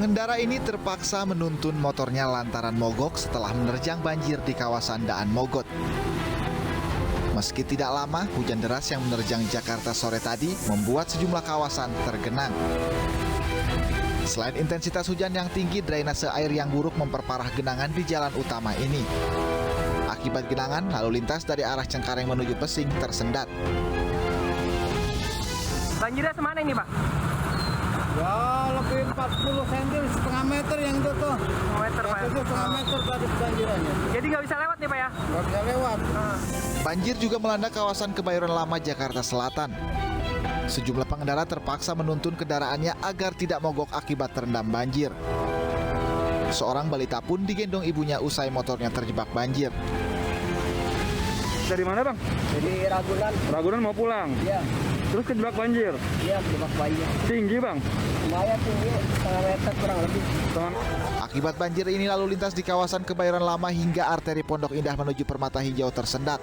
Pengendara ini terpaksa menuntun motornya lantaran mogok setelah menerjang banjir di kawasan Daan Mogot. Meski tidak lama, hujan deras yang menerjang Jakarta sore tadi membuat sejumlah kawasan tergenang. Selain intensitas hujan yang tinggi, drainase air yang buruk memperparah genangan di jalan utama ini. Akibat genangan, lalu lintas dari arah Cengkareng menuju Pesing tersendat. Banjirnya semana ini, Pak? Ya lebih 40 cm, setengah meter yang itu tuh. Setengah meter, Pak. Itu setengah meter tadi banjirannya. Jadi nggak bisa lewat nih, Pak ya? Nggak bisa lewat. Banjir juga melanda kawasan Kebayoran Lama, Jakarta Selatan. Sejumlah pengendara terpaksa menuntun kendaraannya agar tidak mogok akibat terendam banjir. Seorang balita pun digendong ibunya usai motornya terjebak banjir. Dari mana, Bang? Jadi Ragunan. Ragunan mau pulang. Iya. Terus kejebak banjir. Iya, terjebak banjir. Tinggi, Bang? Lumayan tinggi, setengah meter kurang lebih. Akibat banjir ini lalu lintas di kawasan Kebayoran Lama hingga arteri Pondok Indah menuju Permata Hijau tersendat.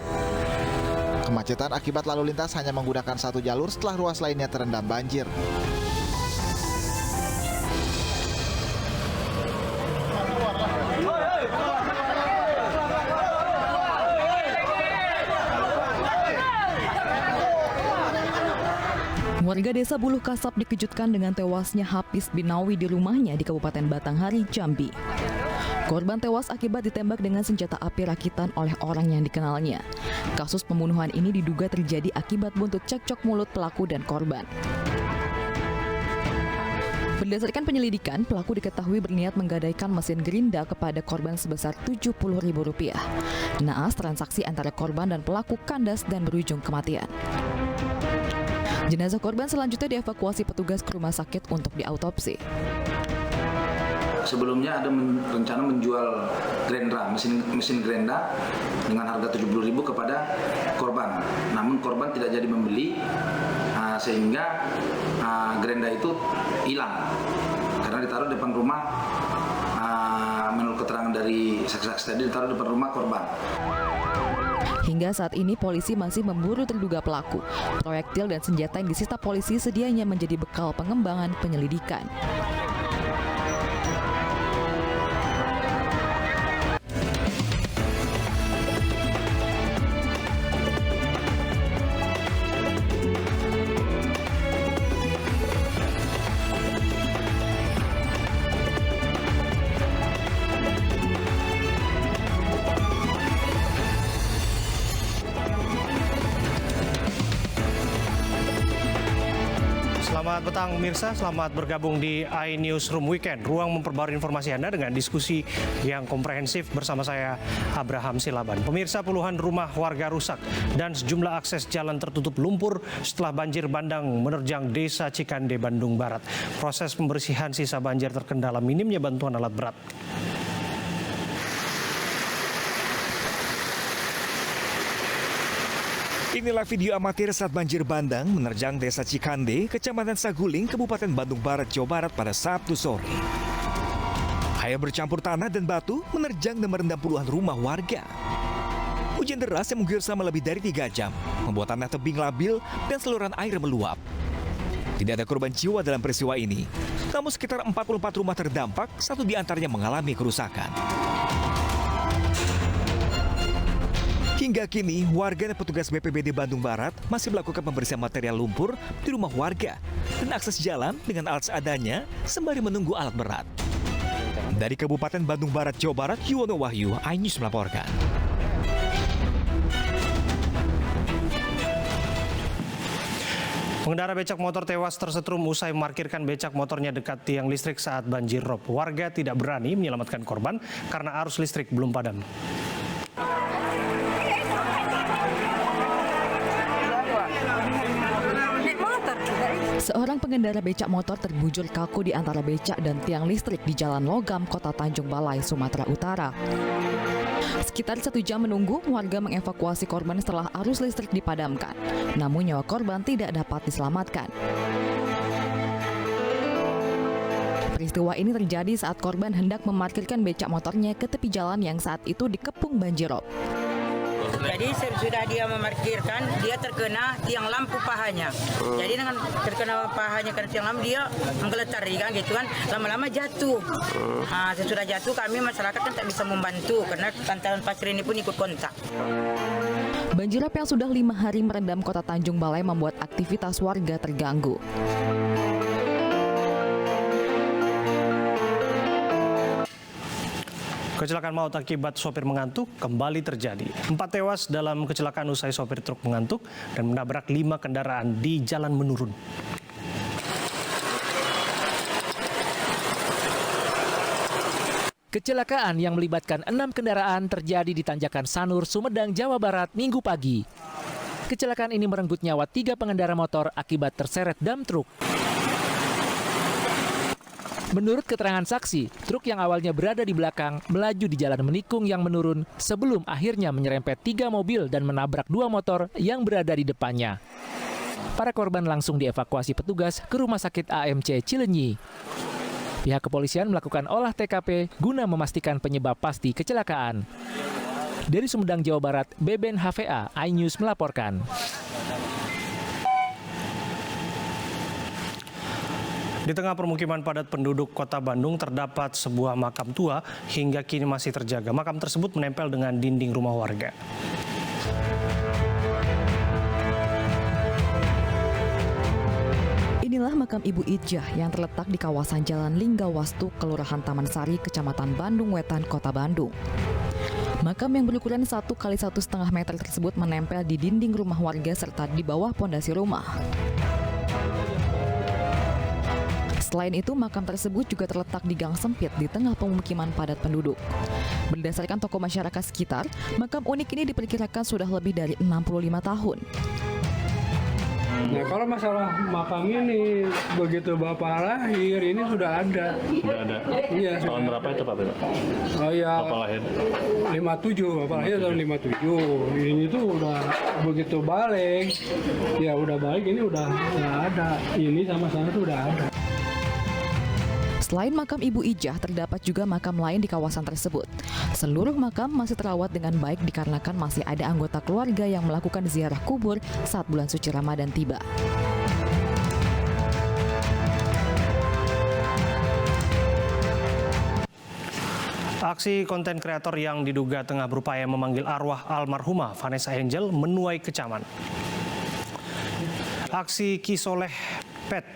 Kemacetan akibat lalu lintas hanya menggunakan satu jalur setelah ruas lainnya terendam banjir. Warga desa Buluh Kasab dikejutkan dengan tewasnya Hafiz Binawi di rumahnya di Kabupaten Batanghari, Jambi. Korban tewas akibat ditembak dengan senjata api rakitan oleh orang yang dikenalnya. Kasus pembunuhan ini diduga terjadi akibat buntut cekcok mulut pelaku dan korban. Berdasarkan penyelidikan, pelaku diketahui berniat menggadaikan mesin gerinda kepada korban sebesar Rp70.000. Naas transaksi antara korban dan pelaku kandas dan berujung kematian. Jenazah korban selanjutnya dievakuasi petugas ke rumah sakit untuk diautopsi. Sebelumnya ada rencana menjual Grendra, mesin Grendra dengan harga Rp70.000 kepada korban. Namun korban tidak jadi membeli, sehingga Grendra itu hilang karena ditaruh depan rumah. Menurut keterangan dari saksi-saksi tadi, ditaruh depan rumah korban. Hingga saat ini polisi masih memburu terduga pelaku. Proyektil dan senjata yang disita polisi sedianya menjadi bekal pengembangan penyelidikan. Selamat petang pemirsa, selamat bergabung di iNewsroom Weekend. Ruang memperbarui informasi Anda dengan diskusi yang komprehensif bersama saya, Abraham Silaban. Pemirsa, puluhan rumah warga rusak dan sejumlah akses jalan tertutup lumpur setelah banjir bandang menerjang Desa Cikande, Bandung Barat. Proses pembersihan sisa banjir terkendala minimnya bantuan alat berat. Inilah video amatir saat banjir bandang menerjang Desa Cikande, Kecamatan Saguling, Kabupaten Bandung Barat, Jawa Barat pada Sabtu sore. Air bercampur tanah dan batu menerjang dan merendam puluhan rumah warga. Hujan deras yang mengguyur selama lebih dari 3 jam membuat tanah tebing labil dan saluran air meluap. Tidak ada korban jiwa dalam peristiwa ini, namun sekitar 44 rumah terdampak, 1 di antaranya mengalami kerusakan. Hingga kini, warga dan petugas BPBD Bandung Barat masih melakukan pembersihan material lumpur di rumah warga dan akses jalan dengan alat seadanya sembari menunggu alat berat. Dari Kabupaten Bandung Barat, Jawa Barat, Yuwono Wahyu, iNews melaporkan. Pengendara becak motor tewas tersetrum usai memarkirkan becak motornya dekat tiang listrik saat banjir rob. Warga tidak berani menyelamatkan korban karena arus listrik belum padam. Seorang pengendara becak motor terbujur kaku di antara becak dan tiang listrik di Jalan Logam, Kota Tanjung Balai, Sumatera Utara. Sekitar 1 jam menunggu, warga mengevakuasi korban setelah arus listrik dipadamkan. Namun nyawa korban tidak dapat diselamatkan. Peristiwa ini terjadi saat korban hendak memarkirkan becak motornya ke tepi jalan yang saat itu dikepung banjir rob. Jadi sudah dia memarkirkan, dia terkena tiang lampu pahanya. Jadi dengan terkena pahanya karena tiang lampu dia menggeletar kan gitu kan, lama-lama jatuh. Sesudah jatuh kami masyarakat kan tak bisa membantu karena bantalan pasir ini pun ikut kontak. Banjirop yang sudah 5 hari merendam kota Tanjung Balai membuat aktivitas warga terganggu. Kecelakaan maut akibat sopir mengantuk kembali terjadi. 4 tewas dalam kecelakaan usai sopir truk mengantuk dan menabrak 5 kendaraan di jalan menurun. Kecelakaan yang melibatkan 6 kendaraan terjadi di Tanjakan Sanur, Sumedang, Jawa Barat, Minggu pagi. Kecelakaan ini merenggut nyawa 3 pengendara motor akibat terseret dam truk. Menurut keterangan saksi, truk yang awalnya berada di belakang melaju di jalan menikung yang menurun sebelum akhirnya menyerempet 3 mobil dan menabrak 2 motor yang berada di depannya. Para korban langsung dievakuasi petugas ke Rumah Sakit AMC Cileunyi. Pihak kepolisian melakukan olah TKP guna memastikan penyebab pasti kecelakaan. Dari Sumedang, Jawa Barat, Beben HVA, iNews melaporkan. Di tengah permukiman padat penduduk Kota Bandung terdapat sebuah makam tua hingga kini masih terjaga. Makam tersebut menempel dengan dinding rumah warga. Inilah makam Ibu Ijah yang terletak di kawasan Jalan Linggawastu, Kelurahan Taman Sari, Kecamatan Bandung Wetan, Kota Bandung. Makam yang berukuran 1 x 1,5 meter tersebut menempel di dinding rumah warga serta di bawah pondasi rumah. Selain itu, makam tersebut juga terletak di gang sempit di tengah pemukiman padat penduduk. Berdasarkan tokoh masyarakat sekitar, makam unik ini diperkirakan sudah lebih dari 65 tahun. Nah, kalau masalah makam ini, begitu Bapak lahir, ini sudah ada. Sudah ada? Iya, sudah. Tahun berapa itu Pak? Oh iya, Bapak lahir? 57, Bapak lahir tahun 57. Ini tuh udah begitu balik, ya udah balik, ini udah ada. Ini sama sana tuh udah ada. Selain makam Ibu Ijah, terdapat juga makam lain di kawasan tersebut. Seluruh makam masih terawat dengan baik dikarenakan masih ada anggota keluarga yang melakukan ziarah kubur saat bulan suci Ramadan tiba. Aksi konten kreator yang diduga tengah berupaya memanggil arwah almarhumah Vanessa Angel menuai kecaman. Aksi Kisoleh Pet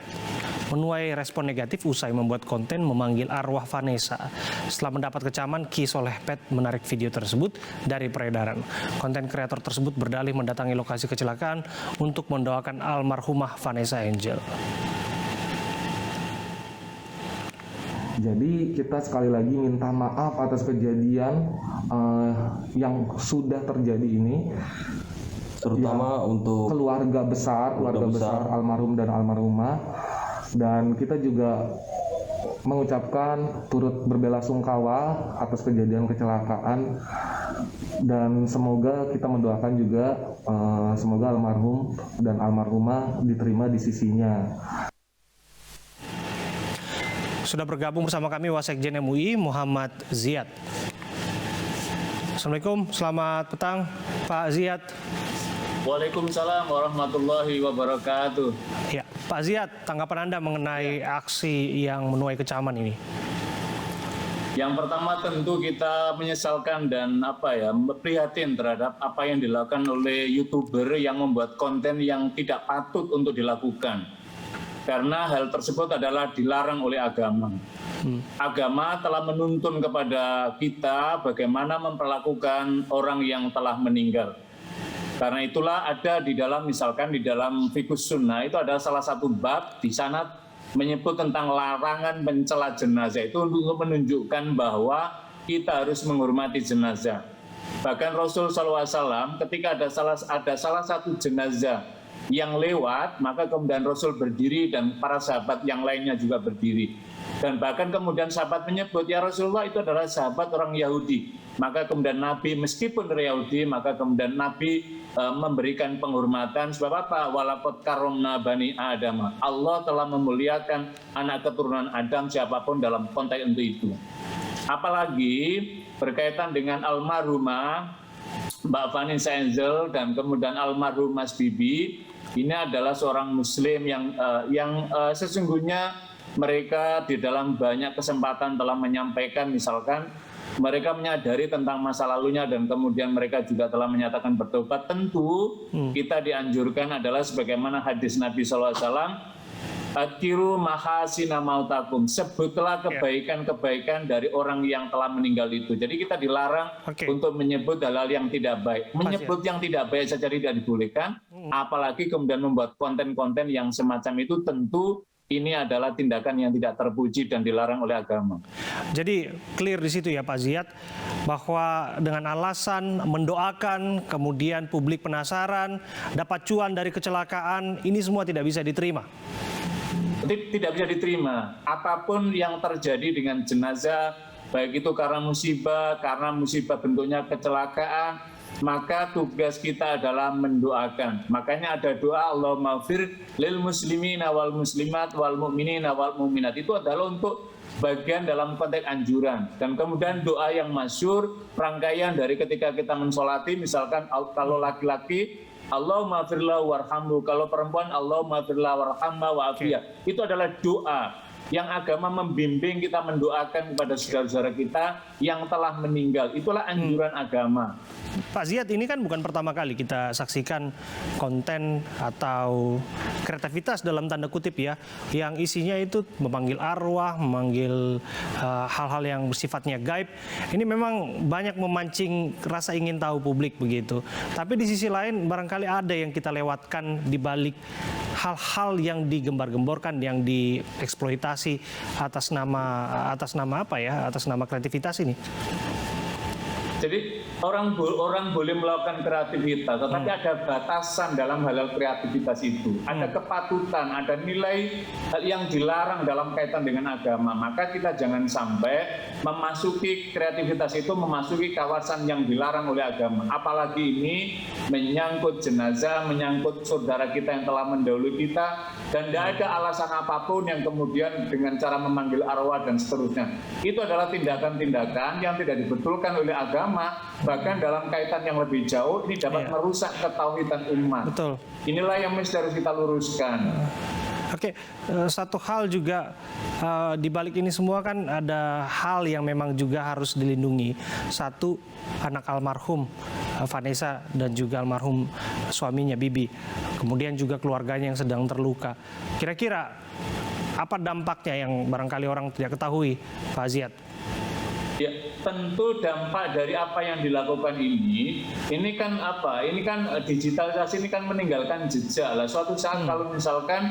menuai respon negatif usai membuat konten memanggil arwah Vanessa. Setelah mendapat kecaman, Kisoleh Pet menarik video tersebut dari peredaran. Konten kreator tersebut berdalih mendatangi lokasi kecelakaan untuk mendoakan almarhumah Vanessa Angel. Jadi kita sekali lagi minta maaf atas kejadian yang sudah terjadi ini, terutama untuk keluarga besar almarhum dan almarhumah. Dan kita juga mengucapkan turut berbelasungkawa atas kejadian kecelakaan, dan semoga kita mendoakan juga semoga almarhum dan almarhumah diterima di sisinya. Sudah bergabung bersama kami Wasekjen MUI Muhammad Ziyad. Assalamualaikum, selamat petang Pak Ziyad. Waalaikumsalam warahmatullahi wabarakatuh. Ya, Pak Ziyad, tanggapan Anda mengenai aksi yang menuai kecaman ini? Yang pertama tentu kita menyesalkan dan prihatin terhadap apa yang dilakukan oleh YouTuber yang membuat konten yang tidak patut untuk dilakukan. Karena hal tersebut adalah dilarang oleh agama. Agama telah menuntun kepada kita bagaimana memperlakukan orang yang telah meninggal. Karena itulah ada di dalam, misalkan di dalam Fiqhus Sunnah itu ada salah satu bab di sana menyebut tentang larangan mencela jenazah, itu untuk menunjukkan bahwa kita harus menghormati jenazah. Bahkan Rasul SAW ketika ada salah satu jenazah yang lewat, maka kemudian Rasul berdiri dan para sahabat yang lainnya juga berdiri. Dan bahkan kemudian sahabat menyebut, ya Rasulullah itu adalah sahabat orang Yahudi. Maka kemudian Nabi meskipun dari Yahudi, maka kemudian Nabi memberikan penghormatan. Sebab apa? Walaqad karramna bani Adam. Allah telah memuliakan anak keturunan Adam siapapun dalam konteks itu. Apalagi berkaitan dengan almarhumah Mbak Vanessa Angel dan kemudian almarhum Mas Bibi ini adalah seorang Muslim yang sesungguhnya mereka di dalam banyak kesempatan telah menyampaikan, misalkan mereka menyadari tentang masa lalunya dan kemudian mereka juga telah menyatakan bertobat. Tentu kita dianjurkan adalah sebagaimana hadis Nabi SAW, Atiru mahasina mautakum, sebutlah kebaikan-kebaikan dari orang yang telah meninggal itu. Jadi kita dilarang untuk menyebut hal-hal yang tidak baik. Menyebut yang tidak baik saja tidak dibolehkan, apalagi kemudian membuat konten-konten yang semacam itu. Tentu ini adalah tindakan yang tidak terpuji dan dilarang oleh agama. Jadi clear di situ ya Pak Ziyad, bahwa dengan alasan mendoakan, kemudian publik penasaran, dapat cuan dari kecelakaan, ini semua tidak bisa diterima. Tidak bisa diterima. Apapun yang terjadi dengan jenazah, baik itu karena musibah bentuknya kecelakaan, maka tugas kita adalah mendoakan. Makanya ada doa Allahumma fir lil muslimina wal muslimat wal mu'minina wal mu'minat. Itu adalah untuk bagian dalam konteks anjuran. Dan kemudian doa yang masyhur, rangkaian dari ketika kita mensolati, misalkan kalau laki-laki Allahumma firlahu warhamhu, kalau perempuan Allahumma firlahu warhamha wa'afiyah. Itu adalah doa yang agama membimbing kita mendoakan kepada saudara-saudara kita yang telah meninggal. Itulah anjuran agama. Pak Ziyad, ini kan bukan pertama kali kita saksikan konten atau kreativitas dalam tanda kutip ya, yang isinya itu memanggil arwah, memanggil hal-hal yang sifatnya gaib. Ini memang banyak memancing rasa ingin tahu publik begitu. Tapi di sisi lain barangkali ada yang kita lewatkan di balik hal-hal yang digembar-gemborkan, yang dieksploitasi atas nama apa ya? Atas nama kreativitas ini. Jadi orang boleh melakukan kreativitas, tetapi ada batasan dalam hal-hal kreativitas itu. Ada kepatutan, ada nilai yang dilarang dalam kaitan dengan agama. Maka kita jangan sampai memasuki kreativitas itu, memasuki kawasan yang dilarang oleh agama. Apalagi ini menyangkut jenazah, menyangkut saudara kita yang telah mendahului kita, dan tidak ada alasan apapun yang kemudian dengan cara memanggil arwah dan seterusnya. Itu adalah tindakan-tindakan yang tidak dibetulkan oleh agama. Bahkan dalam kaitan yang lebih jauh ini dapat merusak ketauhidan umat. Betul. Inilah yang mesti harus kita luruskan. Oke, satu hal juga di balik ini semua kan ada hal yang memang juga harus dilindungi. Satu, anak almarhum Vanessa dan juga almarhum suaminya Bibi. Kemudian juga keluarganya yang sedang terluka. Kira-kira apa dampaknya yang barangkali orang tidak ketahui, Pak Ziyad? Ya, tentu dampak dari apa yang dilakukan ini kan apa? Ini kan digitalisasi, ini kan meninggalkan jejak lah. Suatu saat kalau misalkan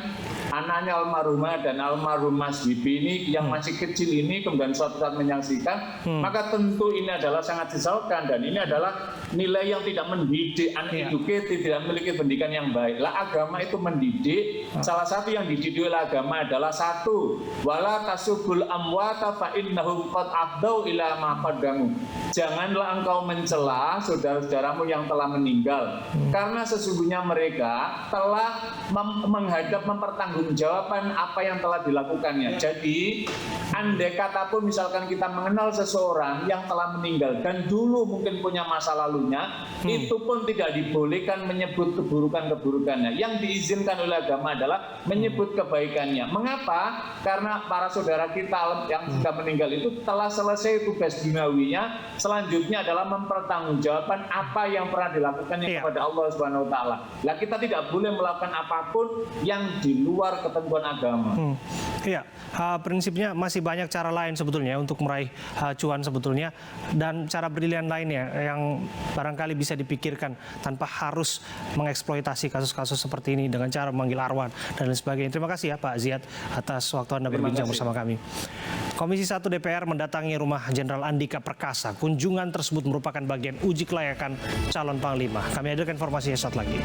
anaknya almarhumah dan almarhum Mas Bibi ini yang masih kecil ini kemudian suatu saat menyaksikan, maka tentu ini adalah sangat sesalkan dan ini adalah nilai yang tidak mendidik, uneducated, tidak memiliki pendidikan yang baik. Lah agama itu mendidik. Salah satu yang dididik oleh agama adalah satu, wala tasubul amwata fa innahum qad afdau ila ma qaddamu. Janganlah engkau mencela saudara-saudaramu yang telah meninggal, karena sesungguhnya mereka telah menghadap mempertanggungjawabkan apa yang telah dilakukannya. Jadi andai kata pun misalkan kita mengenal seseorang yang telah meninggal dan dulu mungkin punya masa lalunya, itu pun tidak dibolehkan menyebut keburukan-keburukannya. Yang diizinkan oleh agama adalah menyebut kebaikannya. Mengapa? Karena para saudara kita yang sudah meninggal itu telah selesai tugas duniawinya. Selanjutnya adalah mempertanggungjawabkan apa yang pernah dilakukannya kepada Allah Subhanahu wa taala. Lah kita tidak boleh melakukan apapun yang di luar ketentuan agama. Iya, prinsipnya masih banyak cara lain sebetulnya untuk meraih cuan sebetulnya, dan cara brilian lainnya yang barangkali bisa dipikirkan tanpa harus mengeksploitasi kasus-kasus seperti ini dengan cara memanggil arwah dan lain sebagainya. Terima kasih ya Pak Ziyad atas waktu Anda berbincang bersama kami. Komisi 1 DPR mendatangi rumah Jenderal Andika Perkasa. Kunjungan tersebut merupakan bagian uji kelayakan calon Panglima. Kami hadirkan informasinya saat lagi.